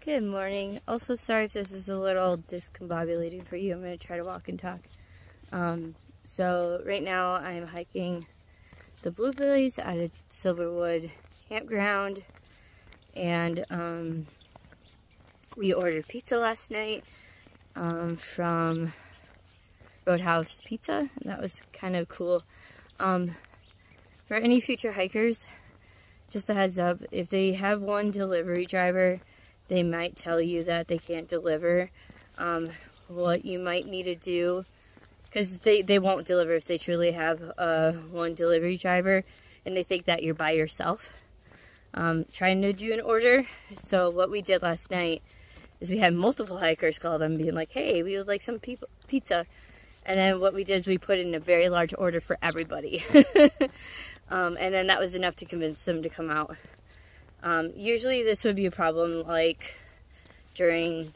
Good morning. Also, sorry if this is a little discombobulating for you. I'm going to try to walk and talk. So right now I'm hiking the blueberries at a Silverwood campground, and we ordered pizza last night from Roadhouse Pizza, and that was kind of cool. For any future hikers, just a heads up, if they have one delivery driver, they might tell you that they can't deliver. What you might need to do, because they won't deliver if they truly have one delivery driver and they think that you're by yourself trying to do an order. So what we did last night is we had multiple hikers call them being like, hey, we would like some pizza. And then what we did is we put in a very large order for everybody. And then that was enough to convince them to come out. Usually this would be a problem like during,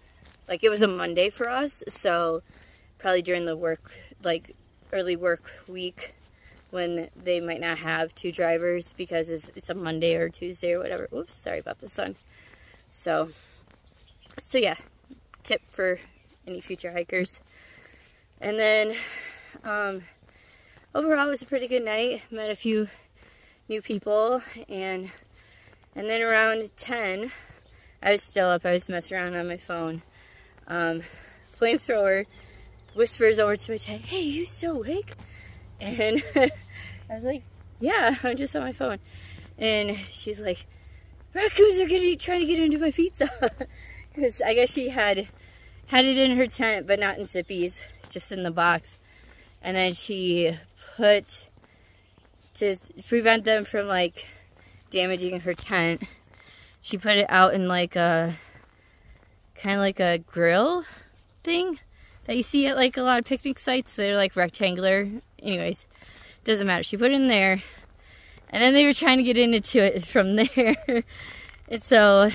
like it was a Monday for us, so probably during the work, like early work week when they might not have two drivers because it's a Monday or Tuesday or whatever. Oops, sorry about the sun. So yeah, tip for any future hikers. And then overall it was a pretty good night. Met a few new people, and then around 10, I was still up. I was messing around on my phone. Flamethrower whispers over to me, hey, you still awake? And I was like, yeah, I'm just on my phone. And she's like, raccoons are trying to get into my pizza. Because I guess she had it in her tent, but not in Zippy's, just in the box. And then she put, to prevent them from like damaging her tent, she put it out in like a kind of like a grill thing that you see at like a lot of picnic sites. They're like rectangular. Anyways, doesn't matter. She put it in there, and then they were trying to get into it from there. And so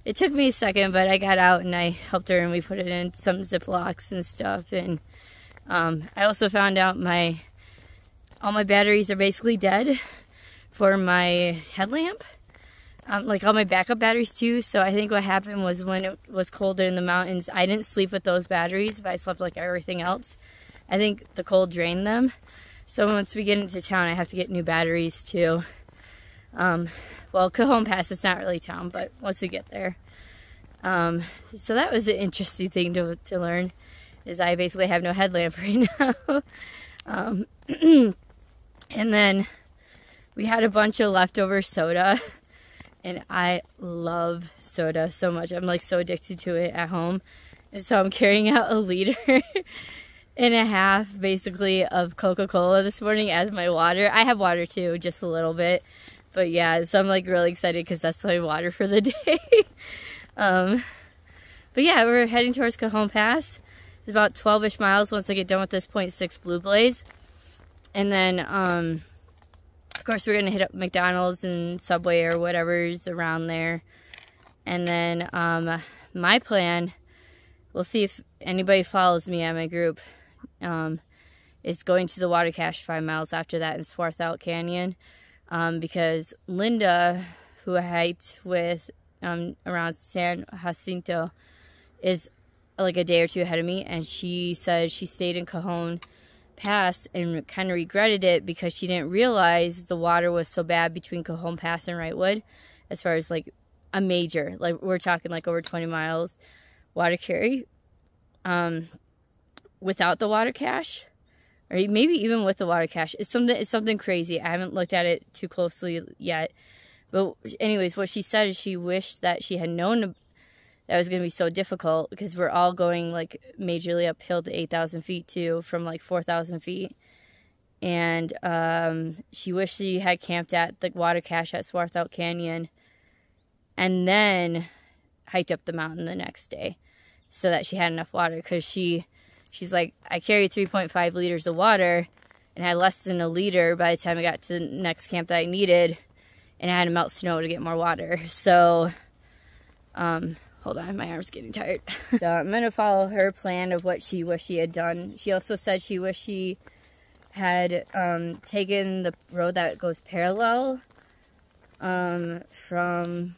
it took me a second, but I got out and I helped her, and we put it in some Ziplocs and stuff. And I also found out all my batteries are basically dead for my headlamp, like all my backup batteries too. So I think what happened was when it was colder in the mountains, I didn't sleep with those batteries, but I slept like everything else. I think the cold drained them. So once we get into town, I have to get new batteries too. Well, Cajon Pass, it's not really town, but once we get there. So that was an interesting thing to learn, is I basically have no headlamp right now. And then we had a bunch of leftover soda, and I love soda so much. I'm like so addicted to it at home. And so I'm carrying out 1.5 liters basically of Coca-Cola this morning as my water. I have water too, just a little bit. But yeah, so I'm like really excited because that's my water for the day. But yeah, we're heading towards Cajon Pass. It's about 12-ish miles once I get done with this 0.6 Blue Blaze. And then, of course, we're going to hit up McDonald's and Subway or whatever's around there. And then my plan, we'll see if anybody follows me at my group, is going to the water cache 5 miles after that in Swarthout Canyon. Because Linda, who I hiked with around San Jacinto, is like a day or two ahead of me. And she said she stayed in Cajon Pass and kind of regretted it because she didn't realize the water was so bad between Cajon Pass and Wrightwood, as far as like a major, like we're talking like over 20 miles water carry, without the water cache, or maybe even with the water cache. It's something crazy. I haven't looked at it too closely yet, but anyways, what she said is she wished that she had known that was going to be so difficult, because we're all going like majorly uphill to 8,000 feet too, from like 4,000 feet. And she wished she had camped at the water cache at Swarthout Canyon and then hiked up the mountain the next day so that she had enough water, because she's like, I carried 3.5 liters of water and had less than 1 liter by the time I got to the next camp that I needed, and I had to melt snow to get more water. So hold on, my arm's getting tired. So I'm going to follow her plan of what she wished she had done. She also said she wished she had taken the road that goes parallel from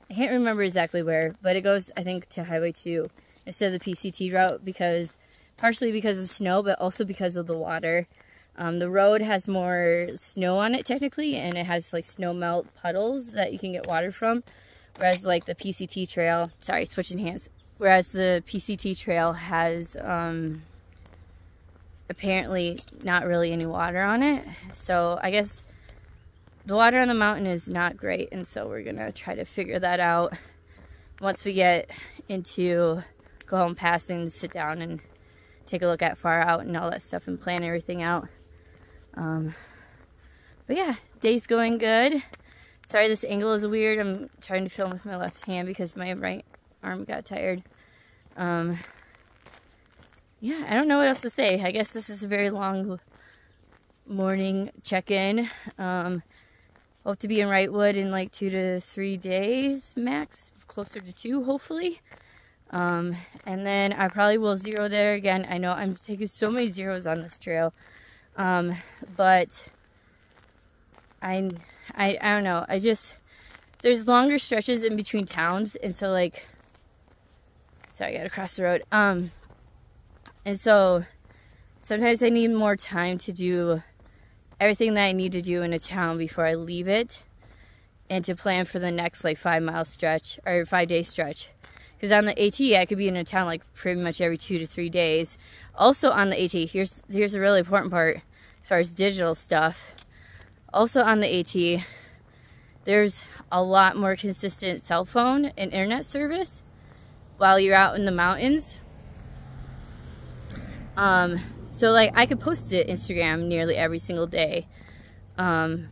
I can't remember exactly where, but it goes, I think, to Highway 2 instead of the PCT route, because partially because of snow, but also because of the water. The road has more snow on it technically, and it has like snow melt puddles that you can get water from, whereas like the PCT trail, sorry, switching hands, whereas the PCT trail has apparently not really any water on it. So I guess the water on the mountain is not great, and so we're gonna try to figure that out once we get into Cajon Pass and sit down and take a look at far out and all that stuff and plan everything out. But yeah, day's going good. Sorry this angle is weird. I'm trying to film with my left hand because my right arm got tired. Yeah, I don't know what else to say. I guess this is a very long morning check-in. Hope to be in Wrightwood in like 2 to 3 days max, closer to 2 hopefully. And then I probably will zero there again. I know I'm taking so many zeros on this trail. But I don't know. There's longer stretches in between towns, and so like, sorry, I gotta cross the road. And so sometimes I need more time to do everything that I need to do in a town before I leave it, and to plan for the next like 5-mile stretch or 5-day stretch. Because on the AT, I could be in a town like pretty much every 2 to 3 days. Also on the AT, here's a really important part as far as digital stuff. Also on the AT, there's a lot more consistent cell phone and internet service while you're out in the mountains. So like I could post it Instagram nearly every single day. I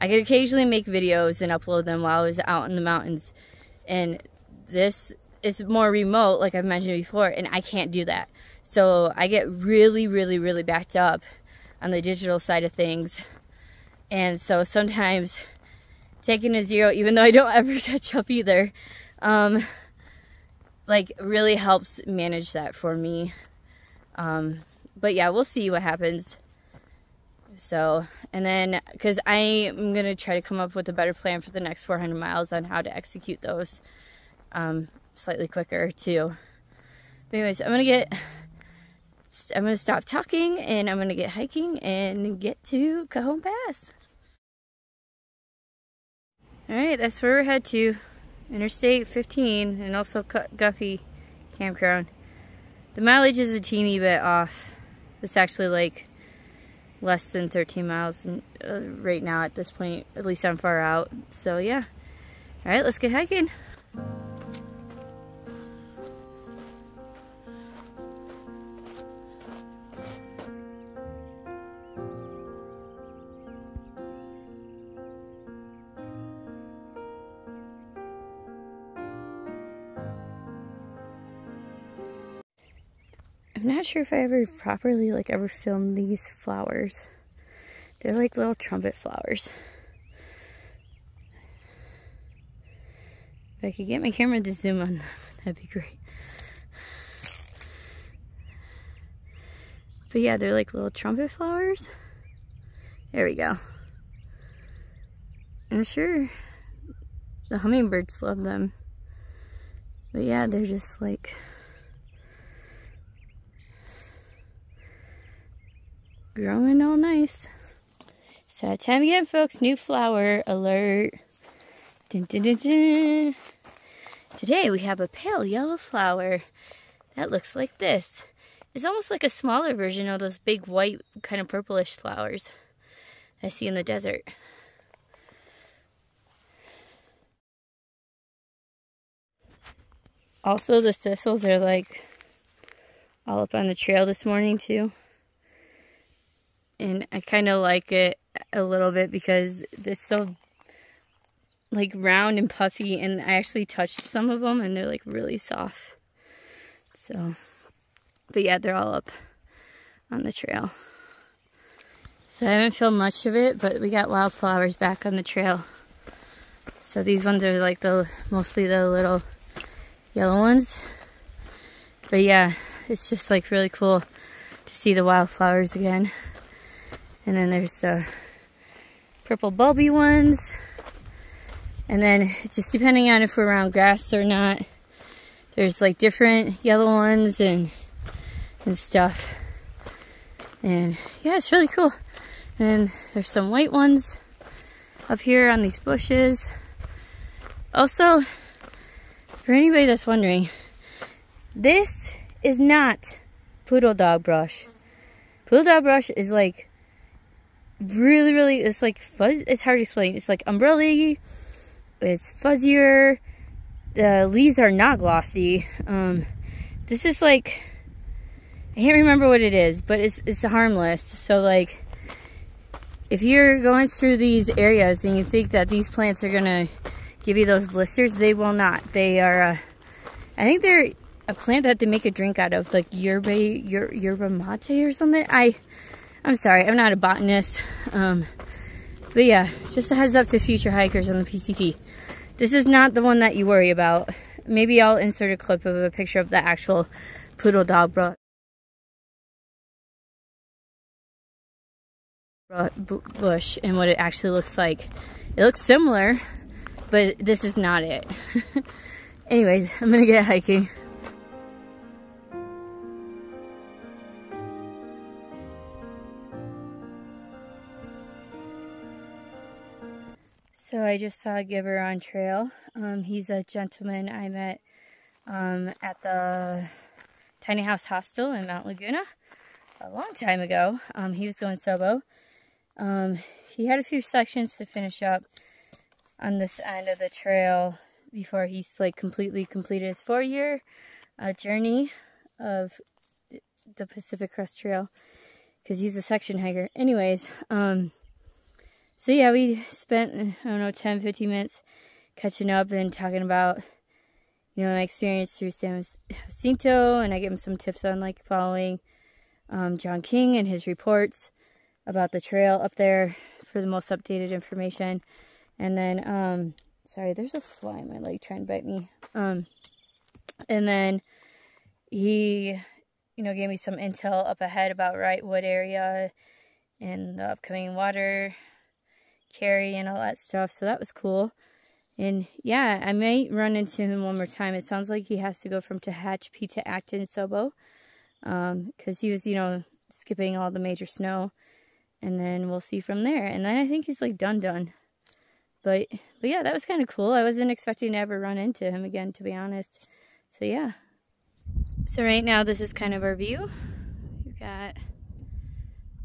could occasionally make videos and upload them while I was out in the mountains. And this is more remote, like I've mentioned before, and I can't do that. So I get really, really, really backed up on the digital side of things. And so sometimes taking a zero, even though I don't ever catch up either, like really helps manage that for me. But yeah, we'll see what happens. So, and then, because I am going to try to come up with a better plan for the next 400 miles on how to execute those slightly quicker too. But anyways, I'm going to stop talking and I'm going to get hiking and get to Cajon Pass. Alright, that's where we're headed to. Interstate 15 and also Guffey Campground. The mileage is a teeny bit off. It's actually like less than 13 miles right now at this point, at least I'm far out. So yeah. Alright, let's get hiking. I'm not sure if I ever properly ever filmed these flowers. They're like little trumpet flowers. If I could get my camera to zoom on them, that'd be great. But yeah, they're like little trumpet flowers. There we go. I'm sure the hummingbirds love them. But yeah, they're just like growing all nice. So time again, folks. New flower alert. Dun, dun, dun, dun. Today we have a pale yellow flower that looks like this. It's almost like a smaller version of those big white kind of purplish flowers I see in the desert. Also, the thistles are like all up on the trail this morning too. And I kind of like it a little bit because they're so like round and puffy, and I actually touched some of them and they're like really soft. So, but yeah, they're all up on the trail. So I haven't filmed much of it, but we got wildflowers back on the trail. So these ones are like mostly the little yellow ones. But yeah, it's just like really cool to see the wildflowers again. And then there's the purple bulby ones. And then just depending on if we're around grass or not, there's like different yellow ones and stuff. And yeah, it's really cool. And there's some white ones up here on these bushes. Also, for anybody that's wondering, this is not poodle dog brush. Poodle dog brush is like really, it's like fuzz. It's hard to explain. It's like umbrella-y. It's fuzzier. The leaves are not glossy. This is like, I can't remember what it is, but it's harmless. So like, if you're going through these areas and you think that these plants are gonna give you those blisters, they will not. They are, I think they're a plant that they make a drink out of, like yerba mate or something. I'm sorry, I'm not a botanist. But yeah, just a heads up to future hikers on the PCT. This is not the one that you worry about. Maybe I'll insert a clip of a picture of the actual poodle dog bush and what it actually looks like. It looks similar, but this is not it. Anyways, I'm gonna get hiking. So I just saw Giver on trail. He's a gentleman I met at the Tiny House Hostel in Mount Laguna a long time ago. He was going SOBO. He had a few sections to finish up on this end of the trail before he's like completely completed his 4-year journey of the Pacific Crest Trail, because he's a section hiker. Anyways, so yeah, we spent, I don't know, 10-15 minutes catching up and talking about, you know, my experience through San Jacinto, and I gave him some tips on like following John King and his reports about the trail up there for the most updated information. And then, sorry, there's a fly in my leg trying to bite me. And then he, you know, gave me some intel up ahead about Wrightwood area and the upcoming water carry and all that stuff. So that was cool. And yeah, I might run into him one more time. It sounds like he has to go from Tehachapi to Acton, SOBO. Because he was, you know, skipping all the major snow. And then we'll see from there. And then I think he's like done. But yeah, that was kind of cool. I wasn't expecting to ever run into him again, to be honest. So yeah. So right now, this is kind of our view. We've got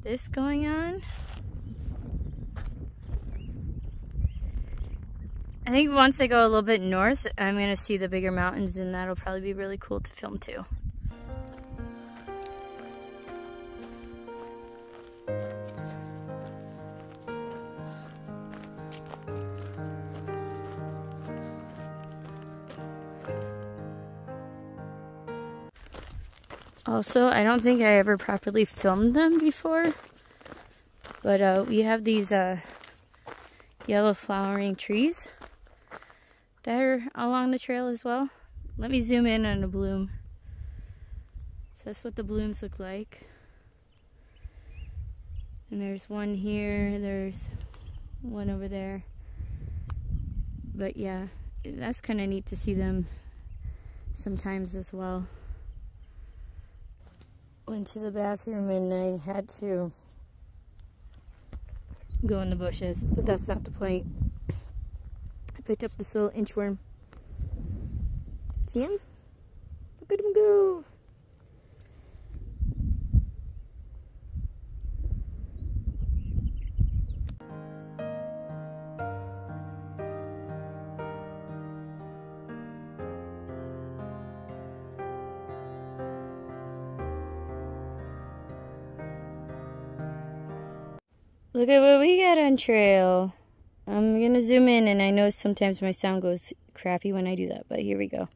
this going on. I think once I go a little bit north, I'm going to see the bigger mountains, and that'll probably be really cool to film too. Also, I don't think I ever properly filmed them before, but we have these yellow flowering trees that are along the trail as well. Let me zoom in on the bloom. So that's what the blooms look like. And there's one here, there's one over there. But yeah, that's kind of neat to see them sometimes as well. Went to the bathroom and I had to go in the bushes, but that's not the point. I picked up this little inchworm. See him? Look at him go! Look at what we got on trail. I'm gonna zoom in, and I know sometimes my sound goes crappy when I do that, but here we go.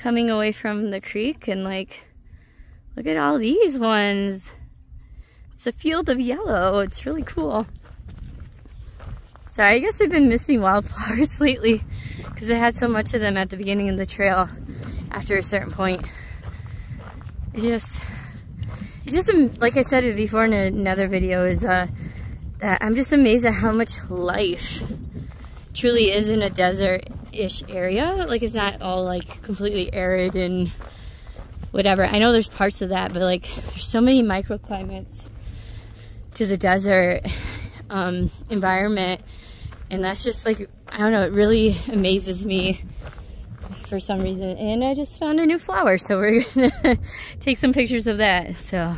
coming away from the creek, and like, look at all these ones. It's a field of yellow. It's really cool. Sorry, I guess I've been missing wildflowers lately because I had so much of them at the beginning of the trail. After a certain point, it just like I said it before in another video, is that I'm just amazed at how much life truly is in a desert-ish area. Like, it's not all like completely arid and whatever. I know there's parts of that, but like there's so many microclimates to the desert environment, and that's just like, I don't know, it really amazes me for some reason. And I just found a new flower, so we're gonna take some pictures of that. So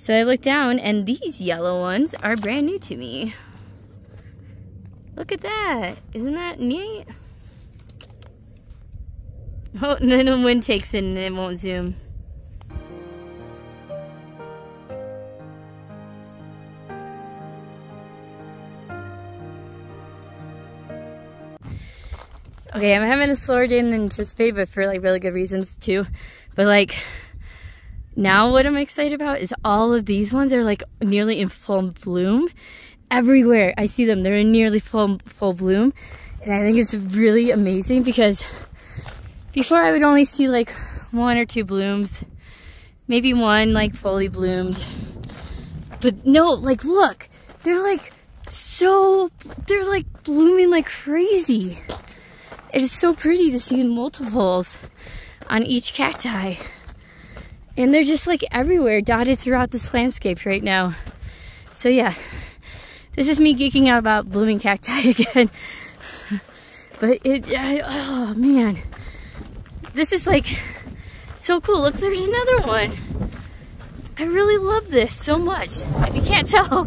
I looked down, and these yellow ones are brand new to me. Look at that. Isn't that neat? Oh, and then the wind takes it and it won't zoom. Okay, I'm having a slower day than anticipated, but for like really good reasons too. But like, now what I'm excited about is all of these ones are like nearly in full bloom. Everywhere I see them, they're in nearly full bloom. And I think it's really amazing, because before I would only see like 1 or 2 blooms, maybe one like fully bloomed. But no, like look, they're like blooming like crazy. It is so pretty to see multiples on each cacti. And they're just like everywhere, dotted throughout this landscape right now. So yeah, this is me geeking out about blooming cacti again. But oh man, this is like so cool. Look, there's another one. I really love this so much, if you can't tell.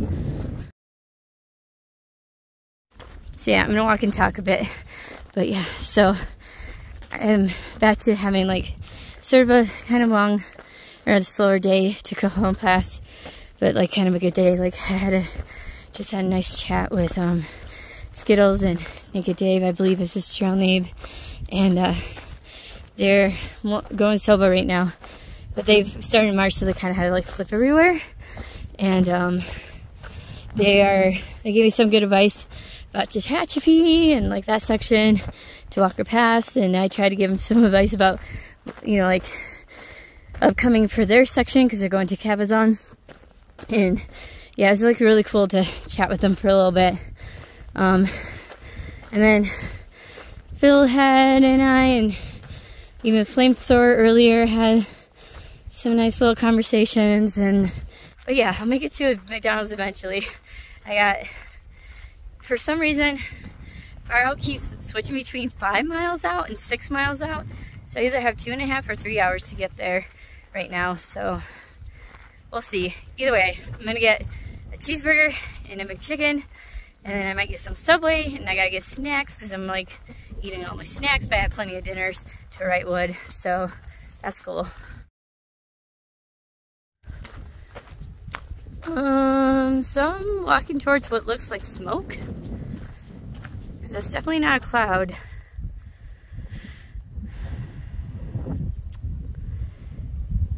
So yeah, I'm gonna walk and talk a bit. But yeah, so I'm back to having like sort of a kind of long or a slower day to Cajon Pass, but like kind of a good day. Like I just had a nice chat with Skittles and Naked Dave, I believe is his trail name, and they're going SOBO right now, but they've started in March, so they kind of had to like flip everywhere, and they gave me some good advice about Tehachapi and like that section to Walker Pass, and I tried to give them some advice about, you know, like upcoming for their section because they're going to Cabazon. And yeah, it was like really cool to chat with them for a little bit. And then Phil and I and even Flamethrower earlier had some nice little conversations. But yeah, I'll make it to a McDonald's eventually. For some reason, our route keeps switching between 5 miles out and 6 miles out. So I either have 2.5 or 3 hours to get there right now. So we'll see. Either way, I'm gonna get a cheeseburger and a McChicken, and then I might get some Subway, and I gotta get snacks because I'm like eating all my snacks, but I have plenty of dinners to Wrightwood. So that's cool. So I'm walking towards what looks like smoke. That's definitely not a cloud.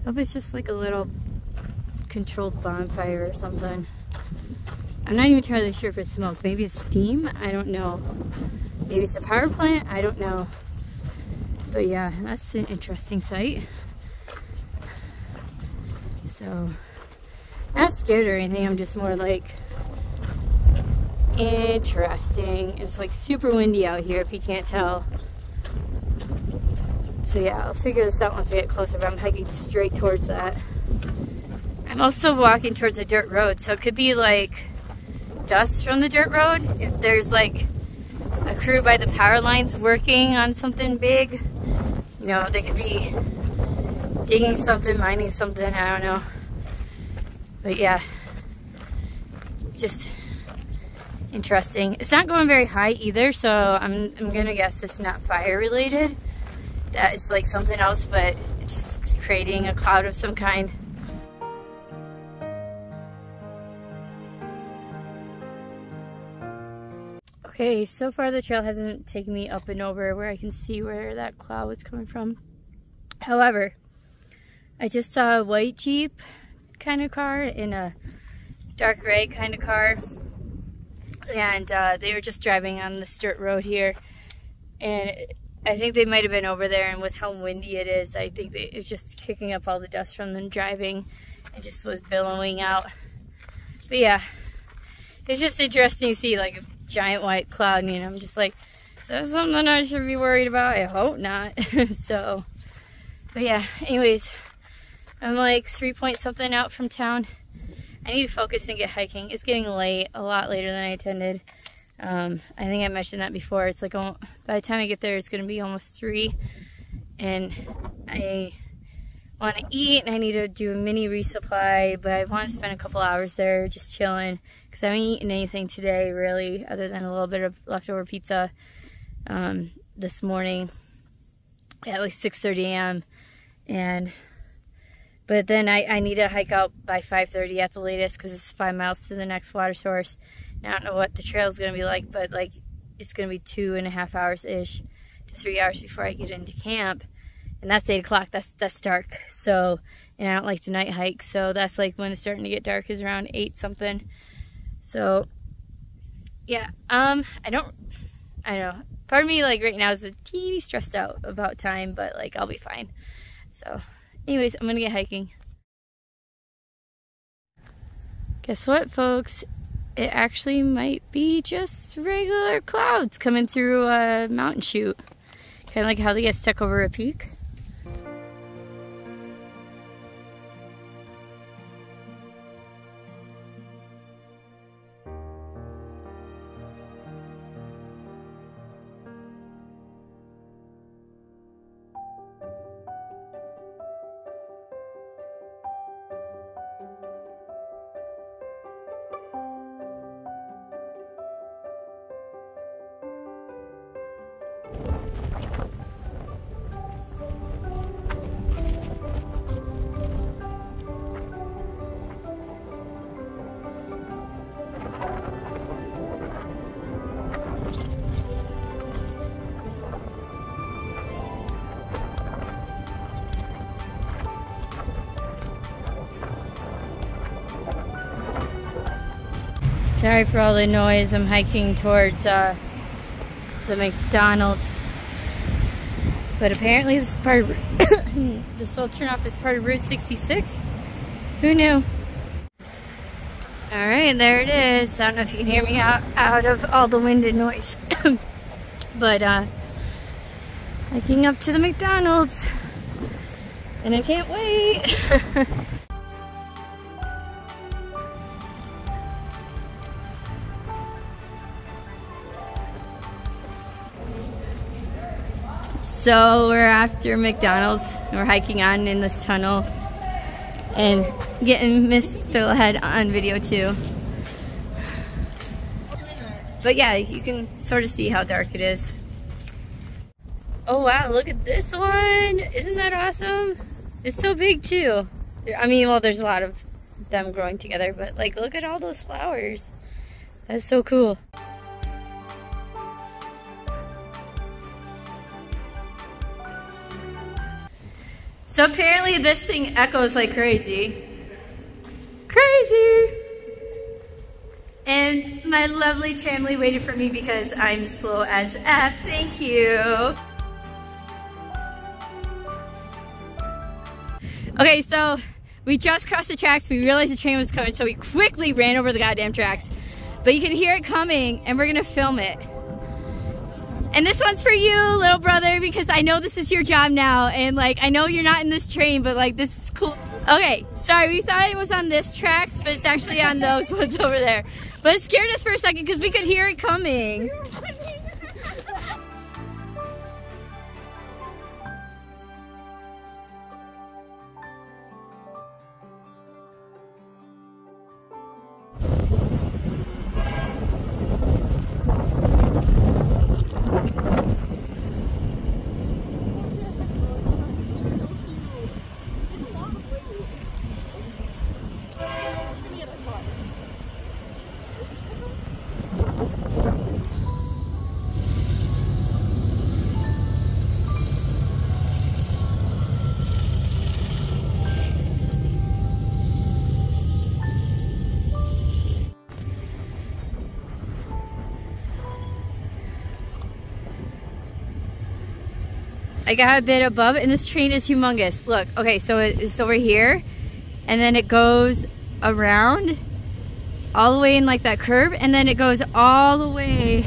I hope it's just like a little controlled bonfire or something. I'm not even entirely sure if it's smoke. Maybe it's steam? I don't know. Maybe it's a power plant? I don't know. But yeah, that's an interesting sight. So, not scared or anything, I'm just more like interesting. It's like super windy out here if you can't tell. So yeah, I'll figure this out once I get closer, but I'm hiking straight towards that. I'm also walking towards a dirt road, so it could be like dust from the dirt road. If there's like a crew by the power lines working on something big, you know, they could be digging something, mining something, I don't know. But yeah, just interesting. It's not going very high either, so I'm gonna guess it's not fire related. That it's like something else, but just creating a cloud of some kind. Okay, so far the trail hasn't taken me up and over where I can see where that cloud was coming from. However, I just saw a white Jeep kind of car and a dark gray kind of car, and they were just driving on this dirt road here, and I think they might have been over there, and with how windy it is, I think it was just kicking up all the dust from them driving. It just was billowing out. But yeah, it's just interesting to see like a giant white cloud, and I'm just like, is that something I should be worried about? I hope not. So, but yeah, anyways, I'm like 3 point something out from town. I need to focus and get hiking. It's getting late, a lot later than I intended. I think I mentioned that before. It's like, by the time I get there, it's going to be almost 3. And I want to eat, and I need to do a mini resupply, but I want to spend a couple hours there just chilling, because I haven't eaten anything today, really, other than a little bit of leftover pizza this morning at like 6:30 a.m. But then I need to hike out by 5:30 at the latest, because it's 5 miles to the next water source. And I don't know what the trail is going to be like, but like it's going to be 2.5 hours-ish to 3 hours before I get into camp. And that's 8 o'clock. That's dark. So, and I don't like the night hike. So that's like when it's starting to get dark, is around 8 something. So, yeah. I don't know. Part of me like right now is a teeny stressed out about time, but like I'll be fine. So, anyways, I'm gonna get hiking. Guess what, folks? It actually might be just regular clouds coming through a mountain chute. Kind of like how they get stuck over a peak. Sorry for all the noise. I'm hiking towards the McDonald's. But apparently this is part of this little turnoff is part of Route 66. Who knew? Alright, there it is. I don't know if you can hear me out of all the wind and noise. But hiking up to the McDonald's. And I can't wait. So we're after McDonald's. We're hiking on in this tunnel and getting Miss Philhead on video too. But yeah, you can sort of see how dark it is. Oh wow, look at this one. Isn't that awesome? It's so big too. I mean, well, there's a lot of them growing together, but like, look at all those flowers. That's so cool. So apparently this thing echoes like crazy. Crazy! And my lovely family waited for me because I'm slow as F. Thank you. Okay, so we just crossed the tracks. We realized the train was coming, so we quickly ran over the goddamn tracks. But you can hear it coming, and we're gonna film it. And this one's for you, little brother, because I know this is your job now, and like, I know you're not in this train, but like, this is cool. Okay, sorry, we thought it was on this tracks, but it's actually on those ones over there. But it scared us for a second because we could hear it coming. I got a bit above, and this train is humongous. Look, okay, so it's over here, and then it goes around all the way in like that curve, and then it goes all the way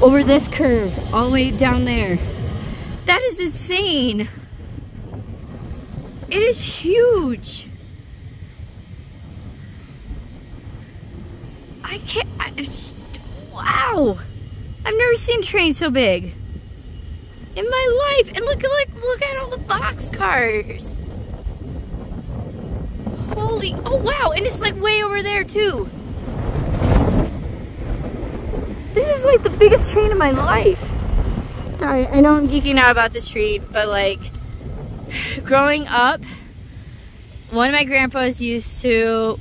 over this curve, all the way down there. That is insane. It is huge. I can't, wow. I've never seen a train so big in my life. And look at all the boxcars. Holy, oh wow, and it's like way over there too. This is like the biggest train in my life. Sorry, I know I'm geeking out about this train, but like, growing up, one of my grandpas used to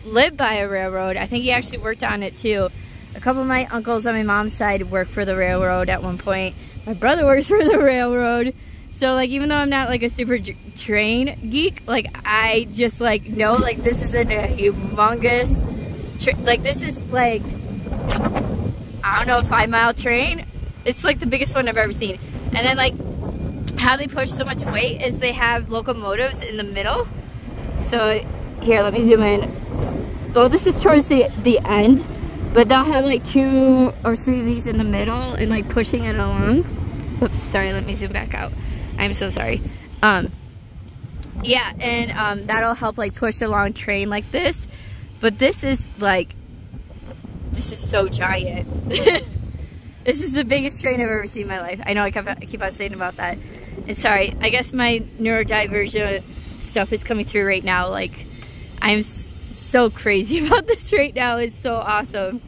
live by a railroad. I think he actually worked on it too. A couple of my uncles on my mom's side worked for the railroad at one point. My brother works for the railroad. So like, even though I'm not like a super train geek, like I just like know like this is a humongous, like this is like, I don't know, a 5-mile train. It's like the biggest one I've ever seen. And then like how they push so much weight is they have locomotives in the middle. So here, let me zoom in. Well, this is towards the end, but they'll have like 2 or 3 of these in the middle and like pushing it along. Oops, sorry, let me zoom back out. I'm so sorry. Yeah, and that'll help like push a long train like this. But this is like, this is so giant. This is the biggest train I've ever seen in my life. I know I keep on saying about that. And sorry, I guess my neurodivergent stuff is coming through right now. Like, I'm so crazy about this right now. It's so awesome.